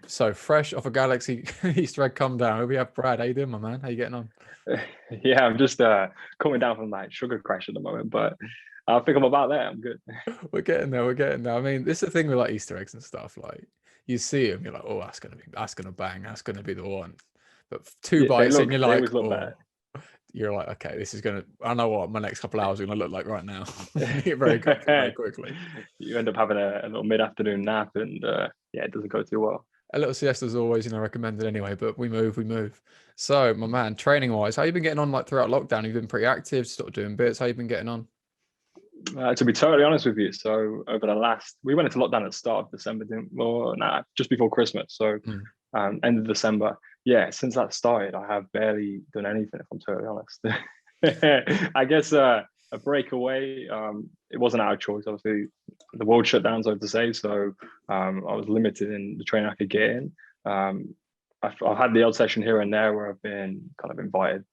So fresh off a Galaxy Easter egg come down. We have Brad. How you doing, my man? How you getting on? Yeah, I'm just coming down from that sugar crash at the moment, but I think I'm about there. I'm good. We're getting there. We're getting there. I mean, this is the thing with like Easter eggs and stuff. Like you see them, you're like, oh, that's gonna bang. That's gonna be the one. But two Yeah, bites in, you're they like, always look oh, better. you're like, okay, this is gonna. I know what my next couple hours are gonna look like right now. Very quickly, very quickly. You end up having a little mid-afternoon nap, and yeah, it doesn't go too well. A little siesta is always, recommended anyway. But we move, we move. So, my man, training wise, how you been getting on like throughout lockdown? You've been pretty active, sort of doing bits. How you been getting on? To be totally honest with you, so over the last, we went into lockdown at the start of December, didn't? Well, nah, just before Christmas. So Mm. end of December. Yeah, since that started, I have barely done anything. If I'm totally honest, I guess a breakaway. It wasn't our choice. Obviously, the world shut down, so to say. So I was limited in the training I could get in. I've had the odd session here and there where I've been kind of invited,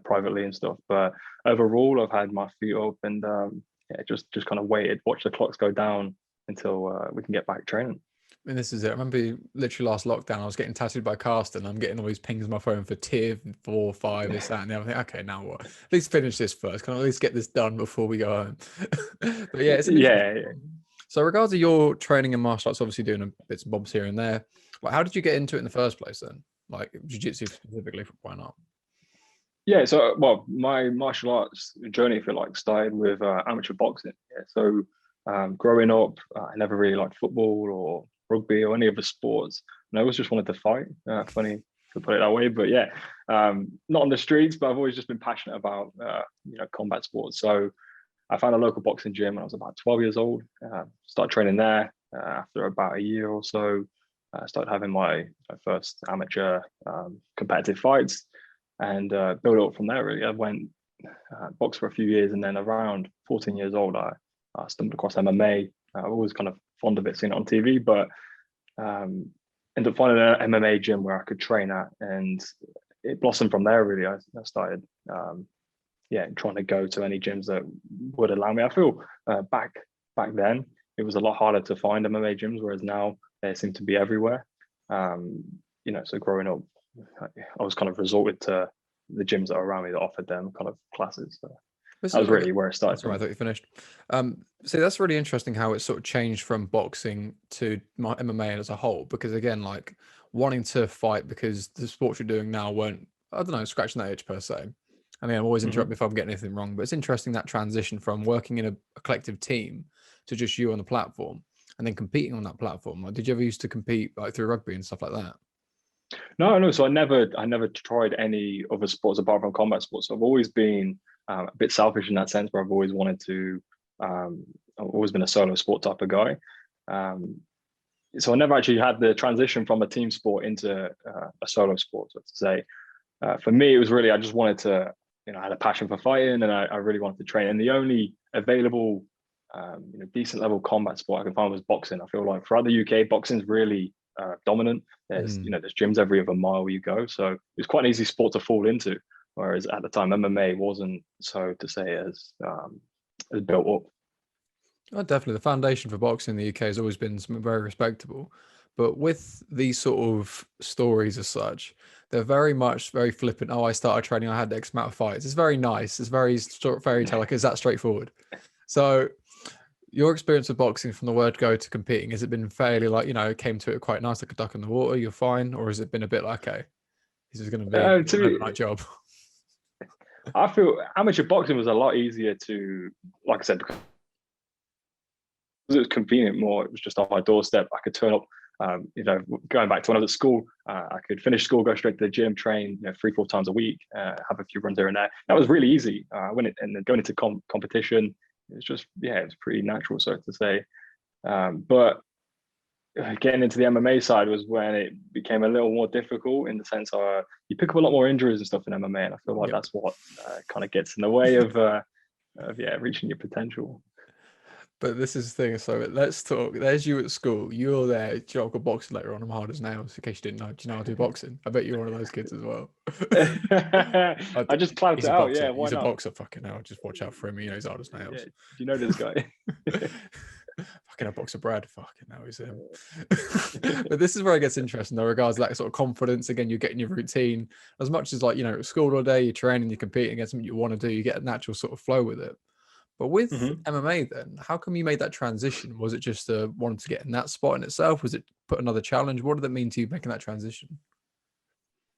privately and stuff. But overall, I've had my feet up and yeah, just kind of waited, watch the clocks go down until we can get back training. I mean, this is it. I remember literally last lockdown, I was getting tattooed by Carsten. I'm getting all these pings on my phone for tier 4, 5, this, that, and the other. I think, okay, now what? At least finish this first. Can I at least get this done before we go home? But yeah, it's an interesting Yeah, one. So, regards to your training in martial arts, obviously doing a bits and bobs here and there. Like, how did you get into it in the first place then? Like jiu-jitsu specifically, why not? yeah. So, well, my martial arts journey, if you like, started with amateur boxing. Yeah. So, growing up, I never really liked football or rugby or any of the sports, and I always just wanted to fight. Funny to put it that way, but yeah, not on the streets, but I've always just been passionate about combat sports. So, I found a local boxing gym when I was about 12 years old. Started training there. After about a year or so, I started having my first amateur competitive fights and built it up from there. Really, I went boxed for a few years, and then around 14 years old, I stumbled across MMA. I was kind of fond of it, seeing it on TV, but um, ended up finding an MMA gym where I could train at, and it blossomed from there. Really, I started yeah, trying to go to any gyms that would allow me. I feel back then it was a lot harder to find MMA gyms, whereas now they seem to be everywhere. So growing up, I was kind of resorted to the gyms that are around me that offered them kind of classes. So This that is was like, really where it started that's right. I from. thought you finished. See, that's really interesting how it sort of changed from boxing to my MMA as a whole. Because again, like wanting to fight because the sports you're doing now weren't, I don't know, scratching that itch per se. I mean, I'm always Mhm. interrupted if I'm getting anything wrong, but it's interesting that transition from working in a collective team to just you on the platform and then competing on that platform. Like, did you ever used to compete like through rugby and stuff like that? No, no. So I never tried any other sports apart from combat sports. So I've always been a bit selfish in that sense, where I've always wanted to. I've always been a solo sport type of guy. Um, so I never actually had the transition from a team sport into a solo sport, so to say. For me, it was really I just wanted to, I had a passion for fighting, and I really wanted to train. And the only available, decent level combat sport I could find was boxing. I feel like throughout the UK, boxing's really dominant. Mm. There's gyms every other mile you go, so it was quite an easy sport to fall into. Whereas at the time, MMA wasn't, so to say, as built up. Oh, definitely. The foundation for boxing in the UK has always been something very respectable. But with these sort of stories as such, they're very much very flippant. Oh, I started training, I had X amount of fights. It's very nice. It's very short fairy tale. Like, is that straightforward? So, your experience of boxing from the word go to competing, has it been fairly like, came to it quite nice, like a duck in the water, you're fine? Or has it been a bit like, okay, this is going to be To an me, overnight job? I feel amateur boxing was a lot easier to, like I said, because it was convenient more. It was just on my doorstep. I could turn up. Going back to when I was at school, I could finish school, go straight to the gym, train, 3, 4 times a week, have a few runs here and there. That was really easy. And then going into competition, it was just, yeah, it was pretty natural, so to say. But getting into the MMA side was when it became a little more difficult, in the sense you pick up a lot more injuries and stuff in MMA, and I feel like Yep. that's what kind of gets in the way of reaching your potential. But this is the thing. So let's talk. There's you at school. You're there. Do you know, I've got boxing later on. I'm hard as nails. In case you didn't know. Do you know I do boxing? I bet you're one of those kids as well. I just clamped He's it a out. Yeah, boxer. why He's a not? boxer. Fucking hell. Just watch out for him. He's hard as Yeah. nails. Do you know this guy? fucking a box of bread. Fucking hell, he's him. But this is where it gets interesting, though, regards to that sort of confidence. Again, you're getting your routine as much as like, at school all day, you're training, you're competing against something you want to do, you get a natural sort of flow with it. But with Mhm. MMA, then, how come you made that transition? Was it just wanting to get in that spot in itself? Was it put another challenge? What did it mean to you making that transition?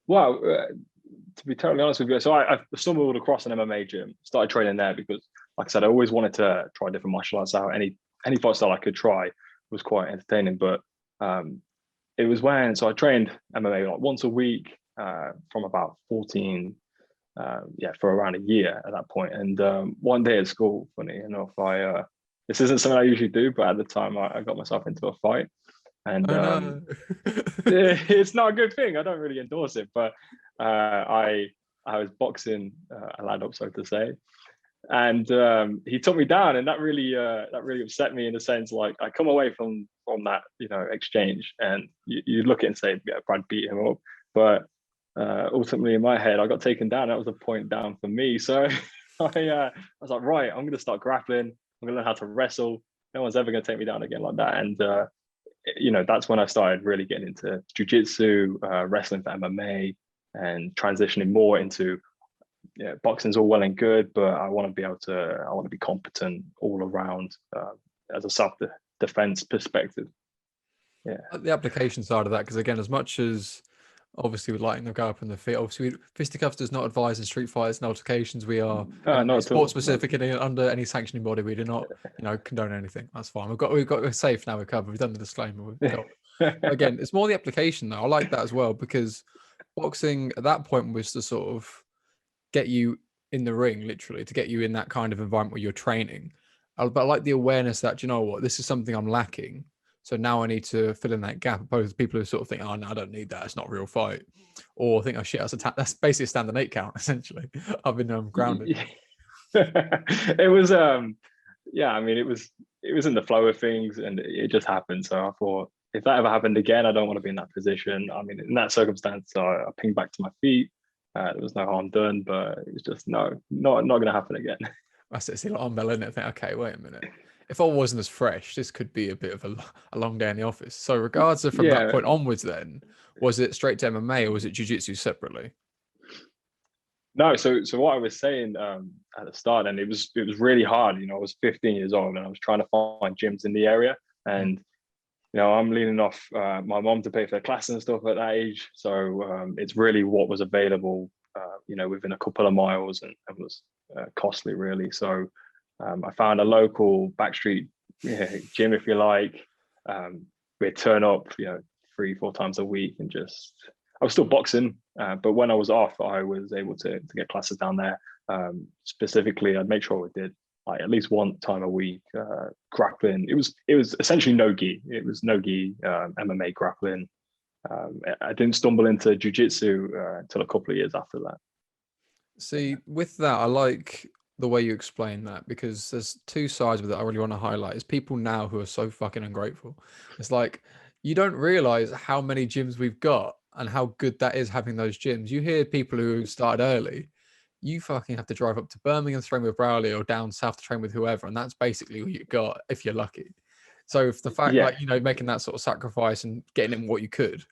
Well, to be totally honest with you, so I stumbled across an MMA gym, started training there because, like I said, I always wanted to try different martial arts out. Any fight style I could try was quite entertaining. But it was so I trained MMA like once a week from about 14, for around a year at that point. And one day at school, funny enough, this isn't something I usually do, but at the time I got myself into a fight, and Oh no. it's not a good thing. I don't really endorse it, but I was boxing a lad up, so to say, and he took me down, and that really upset me in the sense like I come away from that exchange, and you look at it and say, yeah, Brad beat him up, but ultimately in my head I got taken down. That was a point down for me, so I was like, right, I'm going to start grappling. I'm going to learn how to wrestle. No one's ever going to take me down again like that, and that's when I started really getting into jiu-jitsu, wrestling for MMA, and transitioning more into boxing's all well and good, but I want to be competent all around as a self-defense perspective. Yeah. The application side of that, because again, as much as obviously we'd like to go up in the field, obviously Fisticuffs does not advise in street fights and altercations. We are Not at all. sports specific and under any sanctioning body. We do not, condone anything. That's fine. We're safe now. We're covered. We've done the disclaimer. We've got. Again, it's more the application though. I like that as well, because boxing at that point was to sort of get you in the ring, literally, to get you in that kind of environment where you're training. But I like the awareness that, you know what, this is something I'm lacking. So now I need to fill in that gap, opposed to people who sort of think, oh, no, I don't need that. It's not a real fight. Or think, oh, shit, that's basically a standard 8 count, essentially. I've been grounded. It was, yeah, I mean, it was in the flow of things, and it just happened. So I thought, if that ever happened again, I don't want to be in that position. I mean, in that circumstance, I pinged back to my feet. There was no harm done, but it was just not going to happen again. That's it. It's like, I'm melon it. I think, okay, wait a minute. If I wasn't as fresh, this could be a bit of a long day in the office. So, regards to from that Yeah. point onwards, then was it straight to MMA or was it jiu-jitsu separately? No, so what I was saying at the start, and it was really hard. I was 15 years old, and I was trying to find gyms in the area, and I'm leaning off my mom to pay for the class and stuff at that age. So it's really what was available, within a couple of miles, and was costly, really. So I found a local backstreet gym, if you like. We'd turn up, 3-4 times a week, and I was still boxing, but when I was off, I was able to get classes down there. Specifically, I'd make sure we did like at least one time a week grappling. It was essentially no gi. It was no gi MMA grappling. I didn't stumble into jiu-jitsu until a couple of years after that. See, with that, I like the way you explain that, because there's two sides with it I really want to highlight. Is people now who are so fucking ungrateful. It's like, you don't realize how many gyms we've got and how good that is having those gyms. You hear people who started early, you fucking have to drive up to Birmingham to train with Rowley or down south to train with whoever, and that's basically what you got if you're lucky. So if the fact, Yeah, like, making that sort of sacrifice and getting in what you could,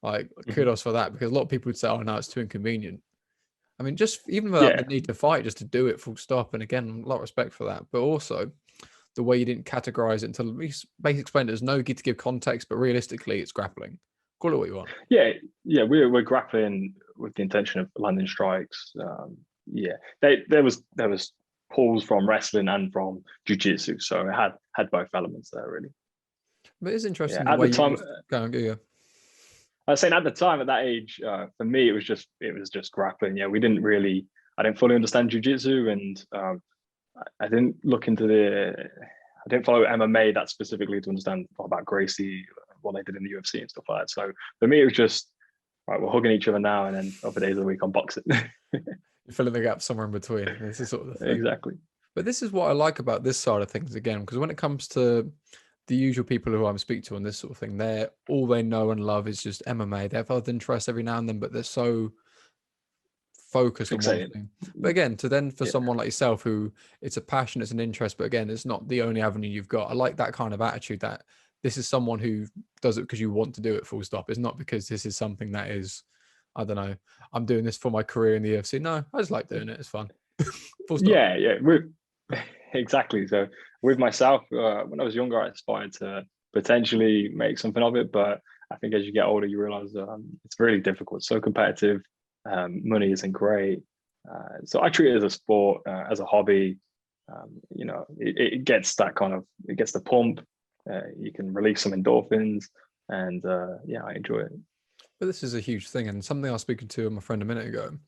like, kudos for that, because a lot of people would say, oh no, it's too inconvenient. I mean, just even without yeah, the need to fight, just to do it full stop. And again, a lot of respect for that. But also the way you didn't categorize it until basically explained it as no gi to give context, but realistically, it's grappling. Call it what you want. yeah. We're grappling with the intention of landing strikes. Yeah, there was pulls from wrestling and from jiu-jitsu, so it had both elements there, really. But it's Yeah, interesting the at the way you time, go and go. I was saying at the time, at that age, for me, it was just grappling. Yeah, I didn't fully understand jiu-jitsu, and I didn't look into I didn't follow MMA that specifically to understand about Gracie, what they did in the UFC and stuff like that. So for me, it was just, right, we're hugging each other now, and then other days of the week I'm boxing. You're filling the gap somewhere in between. This is sort of the thing. Exactly. But this is what I like about this side of things again, because when it comes to the usual people who I'm speak to on this sort of thing, they're all they know and love is just MMA. They have other interests every now and then, but they're so focused on one fixated. thing. But again, to then for Yeah. someone like yourself who it's a passion, it's an interest, but again, it's not the only avenue you've got. I like that kind of attitude that this is someone who does it because you want to do it, full stop. It's not because this is something that is, I don't know, I'm doing this for my career in the UFC. No, I just like doing it. It's fun. Full stop. Yeah. Exactly. So with myself, when I was younger, I aspired to potentially make something of it, but I think as you get older, you realize it's really difficult. It's so competitive. Money isn't great. So I treat it as a sport, as a hobby. It gets that kind of, it gets the pump. You can release some endorphins, and yeah, I enjoy it. But this is a huge thing, and something I was speaking to my friend a minute ago.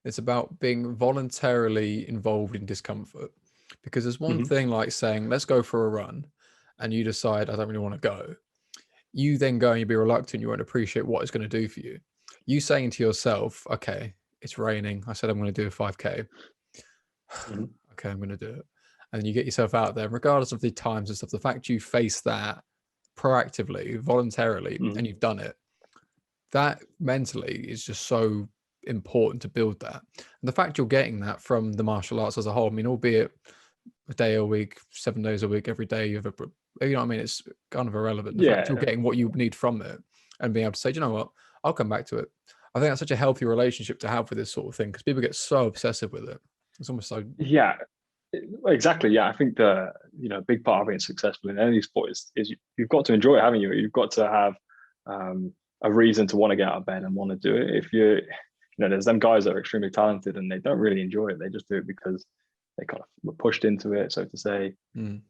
It's about being voluntarily involved in discomfort. Because there's one Hmm. thing like saying, let's go for a run, and you decide, I don't really want to go. You then go and you be reluctant, you won't appreciate what it's going to do for you. You saying to yourself, okay, it's raining. I said I'm going to do a 5K. Hmm. Okay, I'm going to do it. And then you get yourself out there, regardless of the times and stuff. The fact you face that proactively, voluntarily, Hmm. and you've done it, that mentally is just so important to build that. And the fact you're getting that from the martial arts as a whole, I mean, albeit a day a week, 7 days a week, every day you have a, you know what I mean? It's kind of irrelevant. The fact you're Yeah, getting what you need from it and being able to say, "Do you know what, I'll come back to it." I think that's such a healthy relationship to have with this sort of thing because people get so obsessive with it. It's almost so, yeah, exactly. Yeah, I think the big part of being successful in any sport is you've got to enjoy it, haven't you? You've got to have a reason to want to get out of bed and want to do it. If there's them guys that are extremely talented and they don't really enjoy it. They just do it because they kind of were pushed into it, so to say. mm.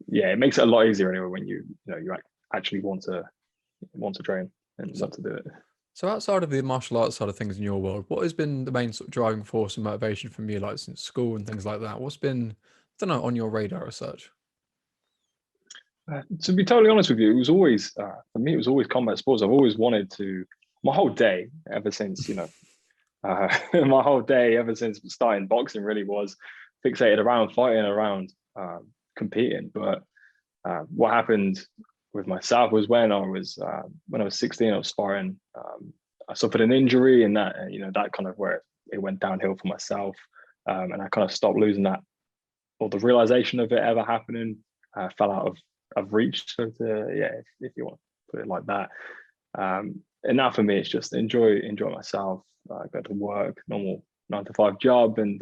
Yeah, it makes it a lot easier anyway when you actually want to train and So, want to do it. so outside of the martial arts side of things in your world, what has been the main sort of driving force and motivation from you, like since school and things like that? What's been, I don't know, on your radar as such? To be totally honest with you, it was always for me. It was always combat sports. I've always wanted to. My whole day, ever since my whole day, ever since starting boxing, really was fixated around fighting, around competing. But what happened with myself was when I was 16, I was sparring. I suffered an injury, and that kind of where it went downhill for myself, and I kind of stopped losing that, or the realization of it ever happening fell out of reach. So yeah, if you want to put it like that. And now for me, it's just enjoy myself, go to work, normal 9 to 5 job, and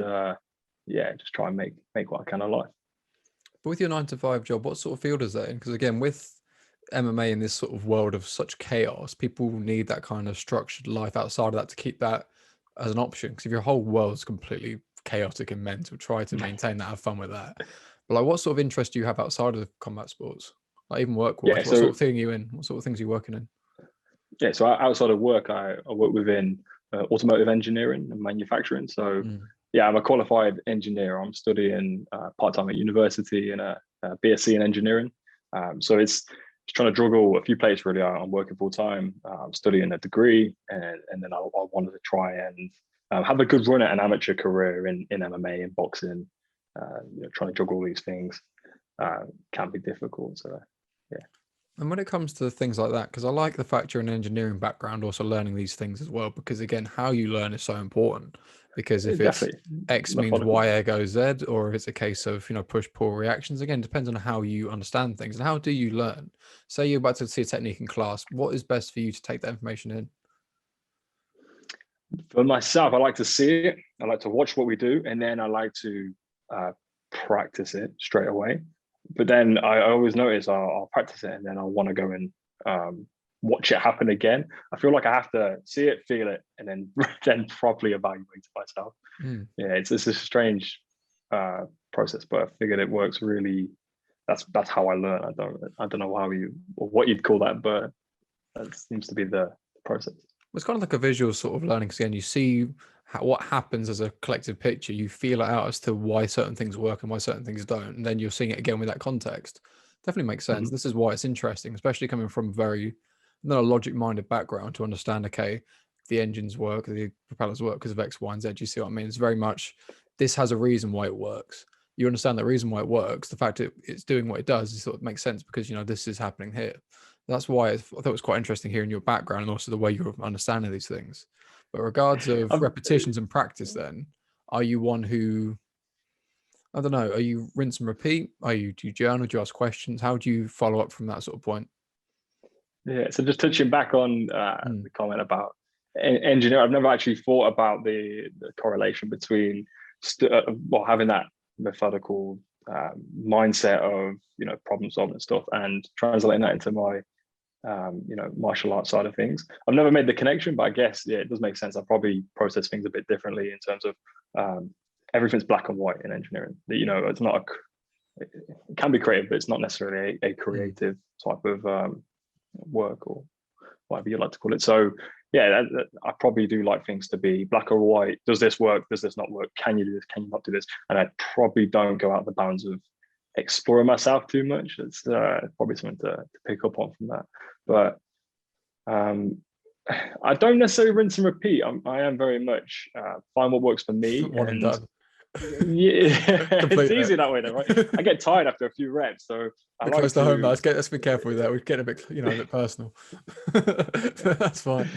yeah, just try and make what I can of life. But with your 9 to 5 job, what sort of field is that in? Because again, with MMA in this sort of world of such chaos, people need that kind of structured life outside of that to keep that as an option. Because if your whole world's completely chaotic and mental, try to maintain that, have fun with that. But like, what sort of interest do you have outside of the combat sports? Like even work Yeah, wise, what so sort of thing are you in? What sort of things are you working in? outside of work, I work within automotive engineering and manufacturing. So Mm. yeah, I'm a qualified engineer. I'm studying part time at university in a BSc in engineering. So it's trying to juggle a few plates really. I'm working full time. I'm studying a degree, and then I wanted to try and have a good run at an amateur career in MMA and boxing. Trying to juggle all these things can be difficult. So yeah, And when it comes to things like that, because I like the fact you're an engineering background, also learning these things as well, because again, how you learn is so important. Because if it's definitely X means methodical. Y ergo Z, or if it's a case of, push pull reactions, again, depends on how you understand things and how do you learn. Say you're about to see a technique in class, what is best for you to take that information in? For myself, I like to see it. I like to watch what we do, and then I like to uh, practice it straight away. But then I always notice I'll practice it, and then I'll want to go and watch it happen again. I feel like I have to see it, feel it, and then then properly evaluate it myself. Mm. Yeah, it's a strange process, but I figured it works really. That's how I learn. I don't know how you or what you'd call that, but that seems to be the process. It's kind of like a visual sort of learning. 'Cause again, you see what happens as a collective picture. You feel it out as to why certain things work and why certain things don't, and then you're seeing it again with that context. Definitely makes sense. Mhm. This is why it's interesting, especially coming from very not a logic-minded background to understand. Okay, the engines work, the propellers work because of X, Y, and Z. You see what I mean? It's very much this has a reason why it works. You understand the reason why it works. The fact it's doing what it does, it sort of makes sense because this is happening here. That's why I thought it was quite interesting hearing your background and also the way you're understanding these things. But regards of I'm, repetitions and practice, then are you one who, I don't know, are you rinse and repeat? Do you journal? Do you ask questions? How do you follow up from that sort of point? yeah. So just touching back on Mm, the comment about engineer, I've never actually thought about the correlation between well, having that methodical mindset of problem solving and stuff, and translating that into my martial arts side of things. I've never made the connection, but I guess yeah, it does make sense. I probably process things a bit differently in terms of everything's black and white in engineering. It's not it can be creative, but it's not necessarily a mm. creative type of work or whatever you like to call it. So yeah, I probably do like things to be black or white. Does this work? Does this not work? Can you do this? Can you not do this? And I probably don't go out the bounds of exploring myself too much. It's probably something to pick up on from that. But um, I don't necessarily rinse and repeat. I am very much find what works for me, One and and done. yeah, it's Complete it. easy that way, though, right? I get tired after a few reps, so I Bit like close to home, to. though. Let's be careful with that. We're getting a bit, a bit personal. That's fine.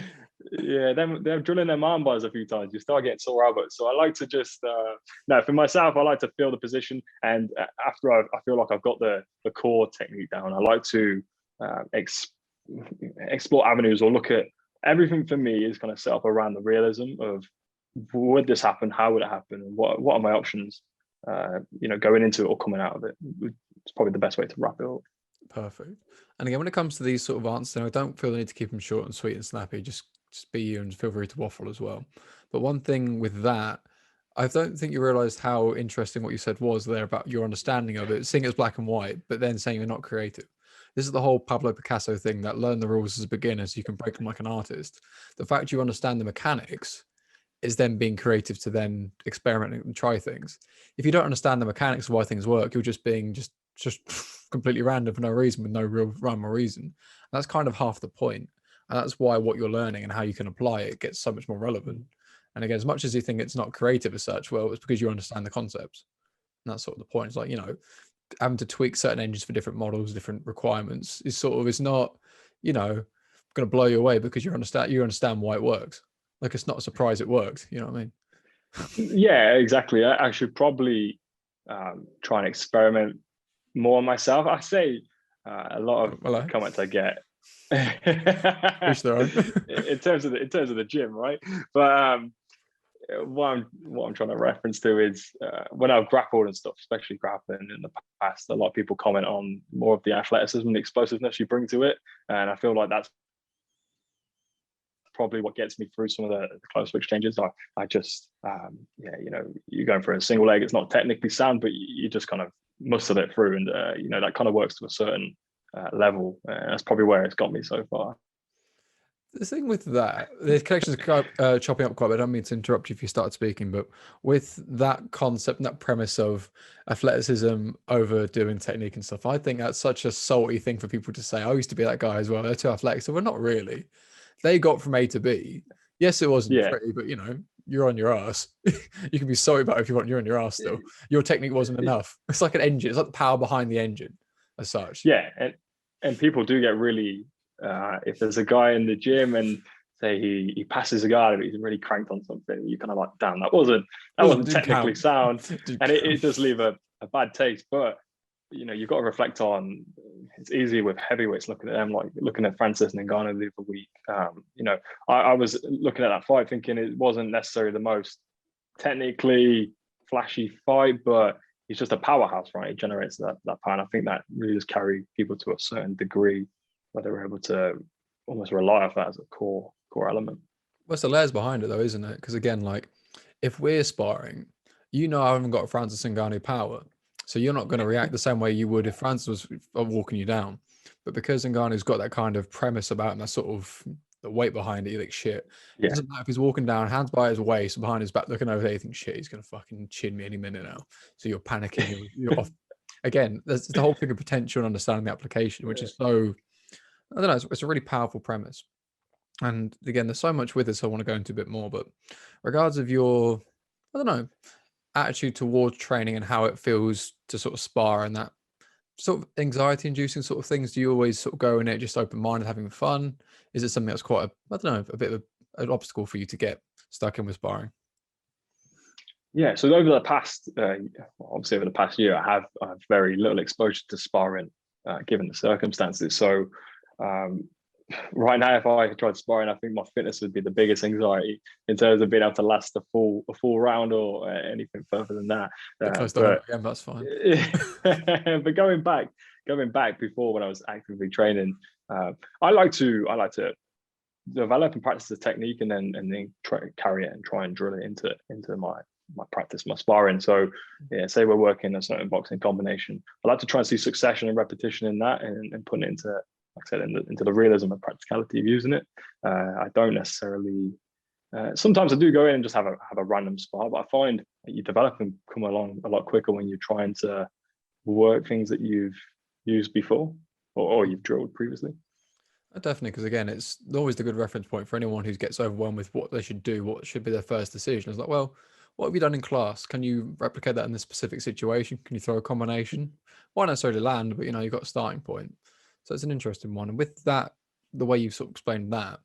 Yeah, they're drilling their arm bars a few times. You start getting sore elbows. So I like to just no, for myself, I like to feel the position, and after I feel like I've got the core technique down, I like to explore avenues or look at everything. For me is kind of set up around the realism of would this happen, how would it happen, and what are my options, going into it or coming out of it. It's probably the best way to wrap it up. Perfect. And again, when it comes to these sort of answers, I don't feel the need to keep them short and sweet and snappy. Just be you and feel free to waffle as well. But one thing with that, I don't think you realized how interesting what you said was there about your understanding of it, seeing it as black and white, but then saying you're not creative. This is the whole Pablo Picasso thing, that learn the rules as a beginner so you can break them like an artist. The fact you understand the mechanics is then being creative to then experiment and try things. If you don't understand the mechanics of why things work, you're just being just completely random for no reason with no real rhyme or reason. And that's kind of half the point. And that's why what you're learning and how you can apply it gets so much more relevant. And again, as much as you think it's not creative as such, well, it's because you understand the concepts. And that's sort of the point. It's like, having to tweak certain engines for different models, different requirements is sort of, it's not, going to blow you away because you understand why it works. Like, it's not a surprise it works. You know what I mean? Yeah, exactly. I should probably try and experiment more on myself. I say a lot of Hello. comments I get Each their own. in terms of the gym, right? But what I'm trying to reference to is when I've grappled and stuff, especially grappling in the past, a lot of people comment on more of the athleticism and the explosiveness you bring to it, and I feel like that's probably what gets me through some of the close exchanges. I just, you're going for a single leg. It's not technically sound, but you just kind of muscle it through, and that kind of works to a certain level. That's probably where it's got me so far. The thing with that, the connection's chopping up quite a bit. I don't mean to interrupt you if you started speaking, but with that concept and that premise of athleticism overdoing technique and stuff, I think that's such a salty thing for people to say. I used to be that guy as well. They're too athletic. So we're not really. They got from A to B. Yes, it wasn't Yeah, pretty, but you're on your ass. You can be sorry about it if you want. You're on your ass still. Your technique wasn't enough. It's like an engine. It's like the power behind the engine, as such. yeah, and people do get really if there's a guy in the gym and say he passes a guy but he's really cranked on something, you kind of like, damn, that wasn't Didn't technically count. sound, Didn't and it count. does leave a bad taste. But you've got to reflect on, it's easy with heavyweights looking at them, like looking at Francis Ngannou the other week. I was looking at that fight thinking it wasn't necessarily the most technically flashy fight, but he's just a powerhouse, right? He generates that power. And I think that really does carry people to a certain degree where they're able to almost rely off that as a core element. What's the layers behind it though, isn't it? Because again, like if we're sparring, I haven't got Francis Ngannou power, so you're not going to react the same way you would if Francis was walking you down. But because Ngannou's got that kind of premise about him, that sort of the weight behind it, you think shit. It Yeah, doesn't matter if he's walking down, hands by his waist, behind his back, looking over there, you think shit, he's going to fucking chin me any minute now. So you're panicking. You're off. Again, there's the whole thing of potential and understanding the application, which is so. I don't know. It's a really powerful premise. And again, there's so much with this I want to go into a bit more, but regards of your, I don't know, attitude towards training and how it feels to sort of spar and that sort of anxiety inducing sort of things, do you always sort of go in it just open minded, having fun? Is it something that's quite, I don't know, a bit of an obstacle for you to get stuck in with sparring? Yeah, so over the past, obviously over the past year, I have very little exposure to sparring, given the circumstances. So um, right now, if I tried sparring, I think my fitness would be the biggest anxiety in terms of being able to last a full round or anything further than that. Bit close to home But again, that's fine. but going back before when I was actively training, I like to develop and practice the technique and then carry it and try and drill it into my practice, my sparring. So yeah, say we're working a certain boxing combination, I like to try and see succession and repetition in that, and putting it into, like I said, into the realism and practicality of using it. I don't necessarily. Sometimes I do go in and just have a random spar, but I find that you develop and come along a lot quicker when you're trying to work things that you've used before or you've drilled previously. Definitely, because again, it's always the good reference point for anyone who gets overwhelmed with what they should do, what should be their first decision. It's like, well, what have you done in class? Can you replicate that in this specific situation? Can you throw a combination? Why not necessarily land, but you've got a starting point. So it's an interesting one. And with that, the way you've sort of explained that,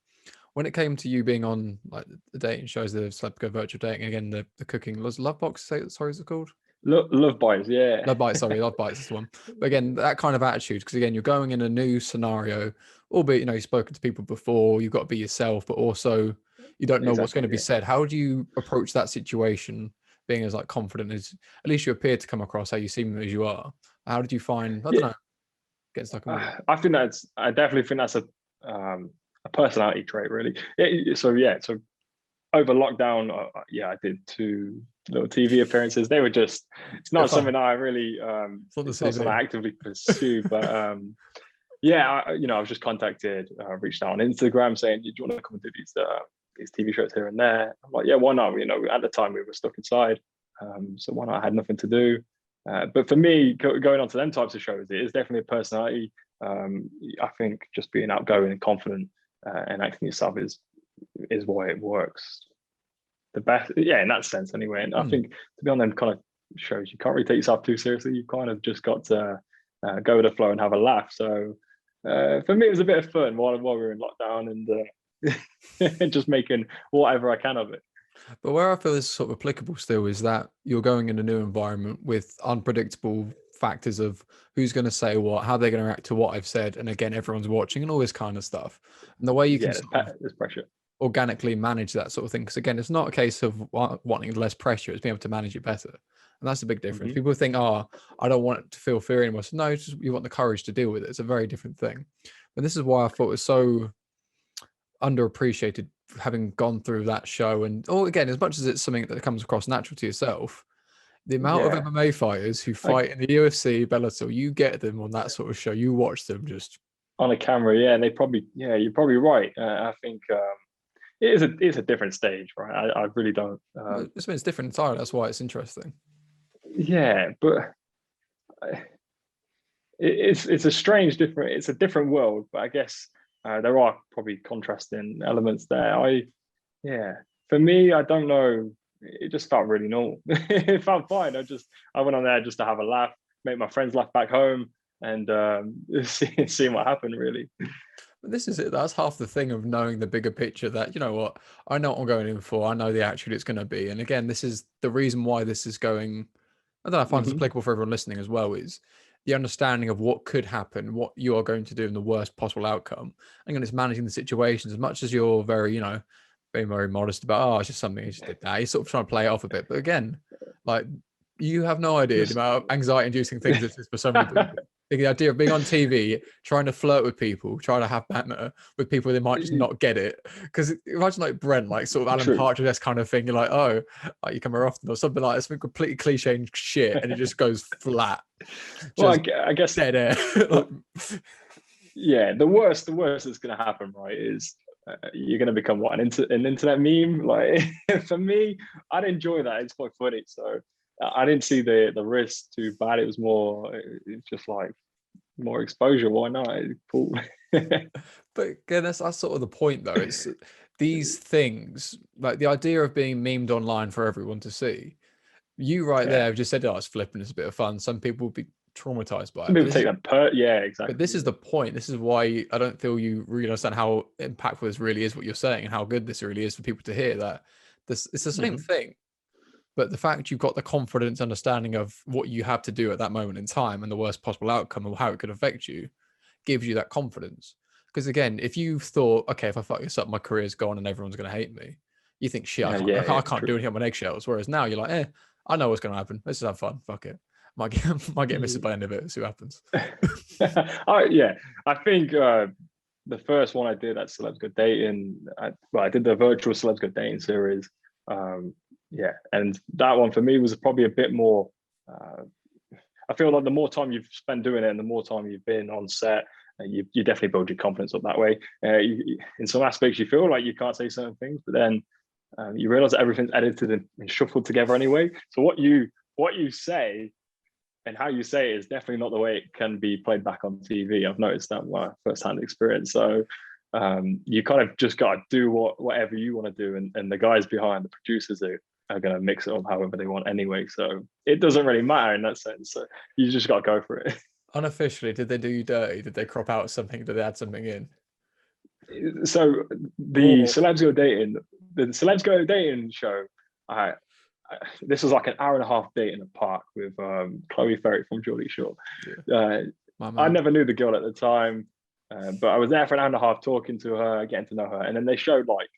when it came to you being on like the dating shows, the Celeb Go virtual dating, again, the cooking, was Lovebox, sorry, is it called? Lovebites, yeah. Lovebites, sorry, Lovebites is the one. But again, that kind of attitude, because again, you're going in a new scenario, albeit you've spoken to people before, you've got to be yourself, but also you don't know what's going Exactly, to be yeah. said. How do you approach that situation, being as like confident as at least you appear to come across, how you seem as you are? How did you find? I don't Yeah, know, getting stuck in with it. I definitely think that's a personality trait, really. So over lockdown, yeah, I did two little TV appearances. They were just, it's Bit not fun. something I really, It's not the it's not something CV. I actively pursue, but yeah, I was just contacted, reached out on Instagram saying, do you want to come and do these TV shows here and there? I'm like, yeah, why not? At the time we were stuck inside, so why not? I had nothing to do. But for me, going on to them types of shows, it is definitely a personality. I think just being outgoing and confident and acting yourself is why it works the best. Yeah, in that sense, anyway. And I Hmm. think to be on them kind of shows, you can't really take yourself too seriously. You kind of just got to go with the flow and have a laugh. So for me, it was a bit of fun while we were in lockdown and just making whatever I can of it. But where I feel is sort of applicable still is that you're going in a new environment with unpredictable factors of who's going to say what, how they're going to react to what I've said, and again, everyone's watching and all this kind of stuff. And the way you can Yeah, sort of there's pressure. organically manage that sort of thing, because again, it's not a case of wanting less pressure; it's being able to manage it better, and that's a big difference. Hmm. People think, "Oh, I don't want to feel fear anymore." So no, it's just you want the courage to deal with it. It's a very different thing. But this is why I thought it was so underappreciated, having gone through that show. And again, as much as it's something that comes across natural to yourself, the amount of Yeah, MMA fighters who like fight in the UFC, Bellator, you get them on that sort of show. You watch them just. on a camera, yeah, and you're probably right. I think it's a different stage, right? I really don't. It's different entirely. That's why it's interesting. Yeah, but it's a strange different. It's a different world, but I guess there are probably contrasting elements there. Yeah, for me, I don't know. It just felt really normal. It felt fine. I went on there just to have a laugh, make my friends laugh back home, and see what happened. Really. But this is it. That's half the thing of knowing the bigger picture, that, you know what, I know what I'm going in for. I know the attitude it's going to be. And again, this is the reason why this is going. I don't know, I find it's Hmm. applicable for everyone listening as well, is the understanding of what could happen, what you are going to do in the worst possible outcome. And again, it's managing the situations as much as you're very, being very modest about, oh, it's just something I just did that. You're sort of trying to play it off a bit. But again, like, you have no idea the Just amount of anxiety inducing things this is for so many people. The idea of being on TV, trying to flirt with people, trying to have banter with people they might just not get it. Because imagine like Brent, like sort of Alan true. Partridge kind of thing. You're like, oh, like you come here often or something like that. Something completely cliche and shit, and it just goes flat, Well, just I guess dead air. the Like, yeah, the worst that's going to happen, right, is you're going to become what, an internet meme. Like for me, I'd enjoy that. It's quite funny. So I didn't see the risk too bad. It was more, it's just like more exposure. Why not? It's cool. but again, that's sort of the point, though. It's these things, like the idea of being memed online for everyone to see. You right there Yeah, have just said, oh, it's flipping, it's a bit of fun. Some people will be traumatized by Some it. people take that yeah, exactly. But this is the point. This is why I don't feel you really understand how impactful this really is, what you're saying, and how good this really is for people to hear that this it's the same thing. But the fact you've got the confidence, understanding of what you have to do at that moment in time and the worst possible outcome of how it could affect you gives you that confidence. Because again, if you thought, okay, if I fuck this up, my career's gone and everyone's going to hate me, you think, shit, I can't do anything on eggshells. Whereas now you're like, I know what's going to happen. Let's just have fun. Fuck it. Might get missed by the end of it. See what happens. I think the first one I did at Celebs Go Dating, I did the virtual Celebs Go Dating series. And that one for me was probably a bit more. I feel like the more time you've spent doing it and the more time you've been on set, you definitely build your confidence up that way. In some aspects, you feel like you can't say certain things, but then you realize that everything's edited and shuffled together anyway. So what you say and how you say it is definitely not the way it can be played back on TV. I've noticed that my first-hand experience. So you kind of just got to do whatever you want to do, and the guys behind, the producers, are going to mix it up however they want anyway. So it doesn't really matter in that sense. So you just got to go for it. Unofficially, did they do you dirty? Did they crop out something? Did they add something in? So the Celebs Go Dating show, this was like an hour and a half date in a park with Chloe Ferry from Geordie Shore. Yeah. I never knew the girl at the time, but I was there for an hour and a half talking to her, getting to know her. And then they showed, like,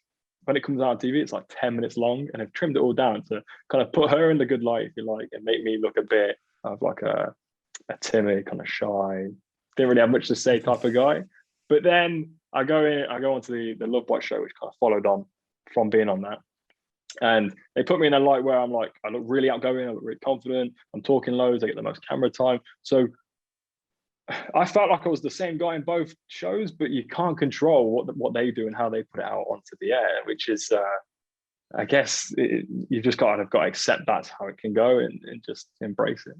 when it comes out on TV, it's like 10 minutes long, and I've trimmed it all down to kind of put her in the good light, if you like, and make me look a bit of like a timid, kind of shy, didn't really have much to say type of guy. But then I go onto the Lovebites show, which kind of followed on from being on that. And they put me in a light where I'm like, I look really outgoing, I look really confident, I'm talking loads, I get the most camera time. So I felt like I was the same guy in both shows, but you can't control what they do and how they put it out onto the air, which is, I guess, you've just got to accept that's how it can go and just embrace it.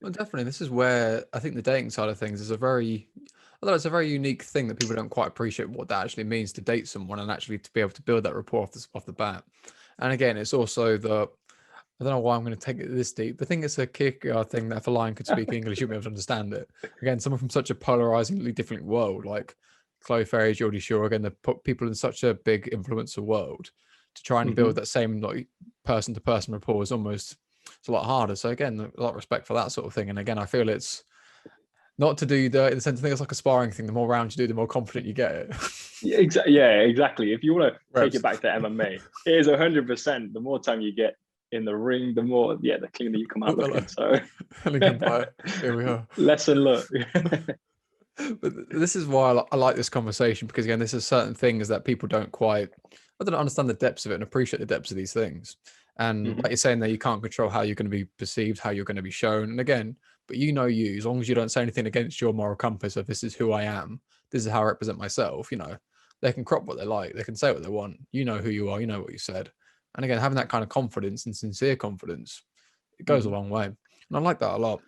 Well, definitely. This is where I think the dating side of things is although it's a very unique thing that people don't quite appreciate what that actually means to date someone and actually to be able to build that rapport off the bat. And again, it's also I don't know why I'm going to take it this deep, but I think it's a kick thing that if a lion could speak English, you'll be able to understand it. Again, someone from such a polarizingly different world, like Chloe Ferry, Geordie Shore, again, they put people in such a big influencer world to try and build that same like person-to-person rapport is it's a lot harder. So again, a lot of respect for that sort of thing. And again, I feel it's not to do in the sense, I think it's like a sparring thing. The more rounds you do, the more confident you get it. Yeah, exactly. If you want to take it back to MMA, it is 100%. The more time you get in the ring, the more, the cleaner you come out looking. So here we are. Lesson learned. But this is why I like this conversation, because again, this is certain things that people don't understand the depths of it and appreciate the depths of these things. And like you're saying there, you can't control how you're going to be perceived, how you're going to be shown. And again, but you, as long as you don't say anything against your moral compass of this is who I am, this is how I represent myself, they can crop what they like, they can say what they want. You know who you are, you know what you said. And again, having that kind of confidence and sincere confidence, it goes a long way. And I like that a lot.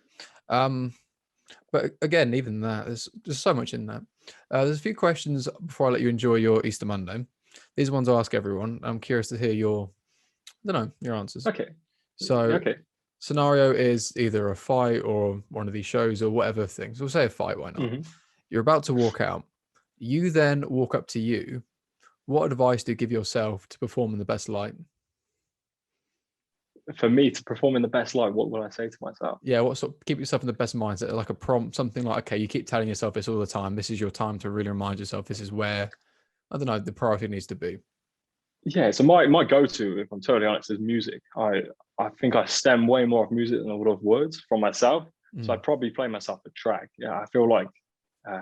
But again, even that, there's so much in that. There's a few questions before I let you enjoy your Easter Monday. These ones I ask everyone. I'm curious to hear your answers. Okay. So scenario is either a fight or one of these shows or whatever things. We'll say a fight, why not? You're about to walk out. You then walk up to you. What advice do you give yourself to perform in the best light? For me to perform in the best light, what will I say to myself? Yeah, what sort of keep yourself in the best mindset, like a prompt, something like, okay, you keep telling yourself this all the time. This is your time to really remind yourself this is where, I don't know, the priority needs to be. Yeah, so my go-to, if I'm totally honest, is music. I think I stem way more of music than I would of words from myself. So I'd probably play myself a track. Yeah, I feel like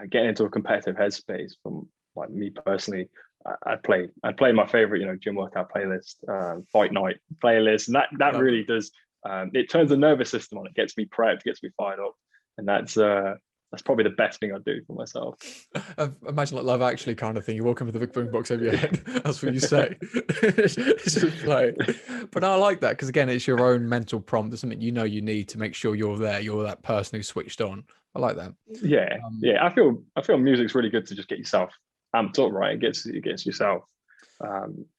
getting into a competitive headspace from like me personally, I'd play my favorite, gym workout playlist, fight night playlist, and that really does. It turns the nervous system on. It gets me prepped, gets me fired up, and that's probably the best thing I do for myself. Imagine like Love Actually kind of thing. You walk in with a big boom box over your head. That's what you say. It's just play. But I like that because again, it's your own mental prompt. It's something you need to make sure you're there. You're that person who's switched on. I like that. Yeah, I feel music's really good to just get yourself amped up, right? It gets yourself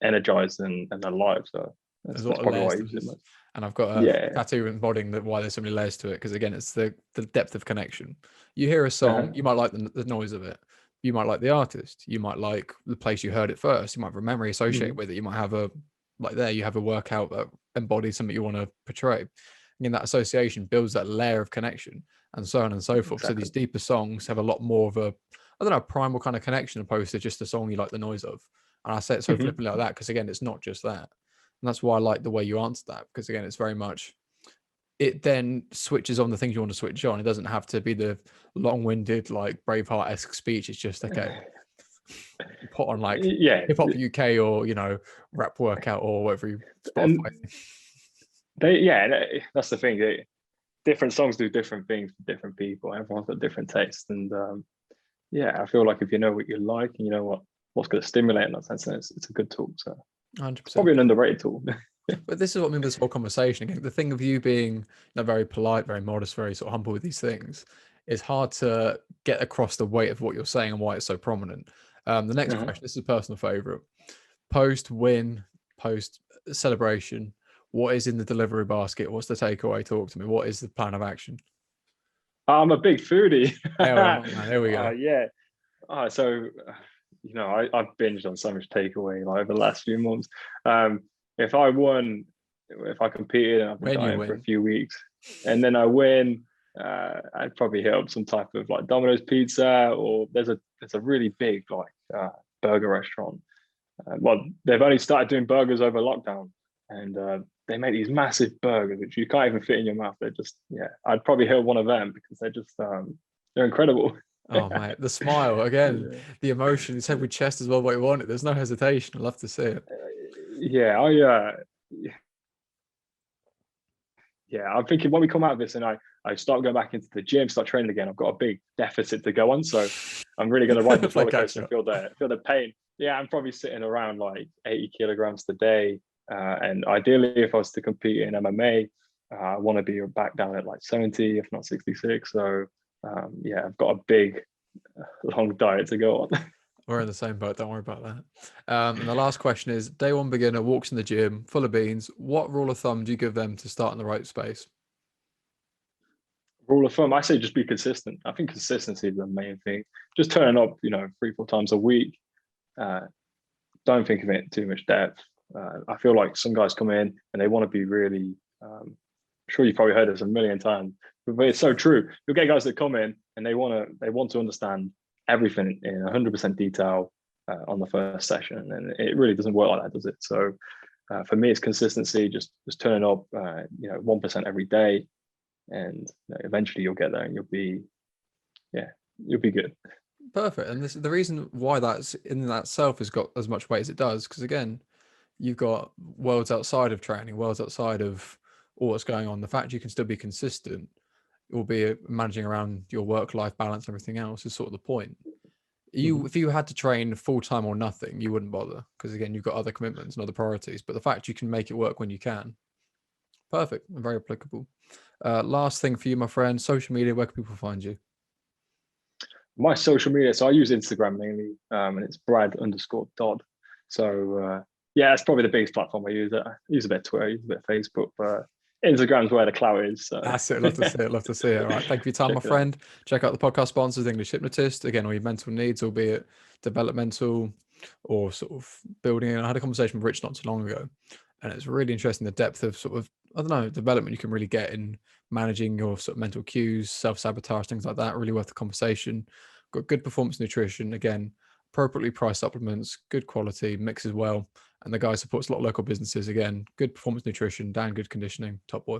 energized and alive. So There's a lot That's of probably why layers I to use it this. most. And I've got a Yeah. tattoo embodying why there's so many layers to it. Because again, it's the depth of connection. You hear a Uh-huh. song, you might like the noise of it. You might like the artist. You might like the place you heard it first. You might have a memory associated Mhm. with it. You might have a, like there, you have a workout that embodies something you want to portray. And that association builds that layer of connection and so on and so forth. So these Exactly. deeper songs have a lot more of a, I don't know, primal kind of connection opposed to just a song you like the noise of. And I say it so Mhm. flippantly like that because again, it's not just that. And that's why I like the way you answer that, because again, it's very much, it then switches on the things you want to switch on. It doesn't have to be the long-winded, like Braveheart-esque speech. It's just, okay, put on like Yeah, hip hop UK or, rap workout or whatever you Spotify. and that's the thing. Different songs do different things for different people. Everyone's got different tastes, and yeah, I feel like if you know what you like and you know what's going to stimulate in that sense, then it's a good tool. So it's 100%. probably an underrated tool. But this is what I mean with this whole conversation. Again, the thing of you being very polite, very modest, very sort of humble with these things, is hard to get across the weight of what you're saying and why it's so prominent. The next Mhm. question, this is a personal favorite. Post win, post celebration, what is in the delivery basket? What's the takeaway? Talk to me. What is the plan of action? I'm a big foodie. There we are, man. There we go. Yeah. So I've binged on so much takeaway like over the last few months. Um, if I won, if I competed and I've been When you dieting for a win. few weeks, and then I win, I'd probably hit up some type of like Domino's pizza, or there's a really big like burger restaurant. Well, they've only started doing burgers over lockdown, and they make these massive burgers which you can't even fit in your mouth. They're just, yeah, I'd probably hit one of them because they're incredible. Oh, mate. The smile, again, Yeah. the emotion. It's every chest as well what you want it. There's no hesitation. I love to see it. Yeah, yeah, I'm thinking when we come out of this and I start going back into the gym, start training again, I've got a big deficit to go on. So I'm really going to ride this Play roller catch coaster and up. feel the pain. Yeah, I'm probably sitting around like 80 kilograms today. And ideally, if I was to compete in MMA, I want to be back down at like 70, if not 66. So yeah, I've got a big, long diet to go on. We're in the same boat. Don't worry about that. And the last question is, day one beginner walks in the gym full of beans. What rule of thumb do you give them to start in the right space? Rule of thumb, I say just be consistent. I think consistency is the main thing. Just turning up, 3, 4 times a week. Uh, don't think of it in too much depth. I feel like some guys come in and they want to be really. I'm sure you've probably heard this a million times, but it's so true. You'll get guys that come in and they want to understand everything in 100% detail on the first session, and it really doesn't work like that, does it? So for me, it's consistency. Just turning up, 1% every day, and eventually you'll get there, and you'll be good. Perfect. And this the reason why that's in that itself has got as much weight as it does, because again, you've got worlds outside of training, worlds outside of all that's going on. The fact you can still be consistent, albeit managing around your work-life balance and everything else, is sort of the point. Mhm. If you had to train full time or nothing, you wouldn't bother because again, you've got other commitments and other priorities. But the fact you can make it work when you can, perfect and very applicable. Last thing for you, my friend, social media. Where can people find you? My social media, so I use Instagram mainly, and it's Brad_Dodd. So yeah, that's probably the biggest platform I use. I use a bit of Twitter, I use a bit of Facebook, but Instagram's where the clout is. So That's it. Love to see it. Love to see it. All right. Thank you for your time, my check it out. friend. Check out the podcast sponsors, English Hypnotist. Again, all your mental needs, albeit developmental or sort of building. And I had a conversation with Rich not too long ago, and it's really interesting the depth of sort of, I don't know, development you can really get in managing your sort of mental cues, self-sabotage, things like that. Really worth the conversation. Got good performance nutrition. Again, appropriately priced supplements, good quality, mixes well. And the guy supports a lot of local businesses. Again, good performance nutrition, damn good conditioning, top boy.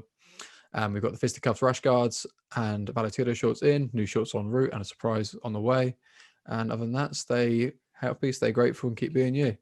We've got the Fisticuffs rash guards and Valentino shorts in, new shorts en route, and a surprise on the way. And other than that, stay healthy, stay grateful, and keep being you.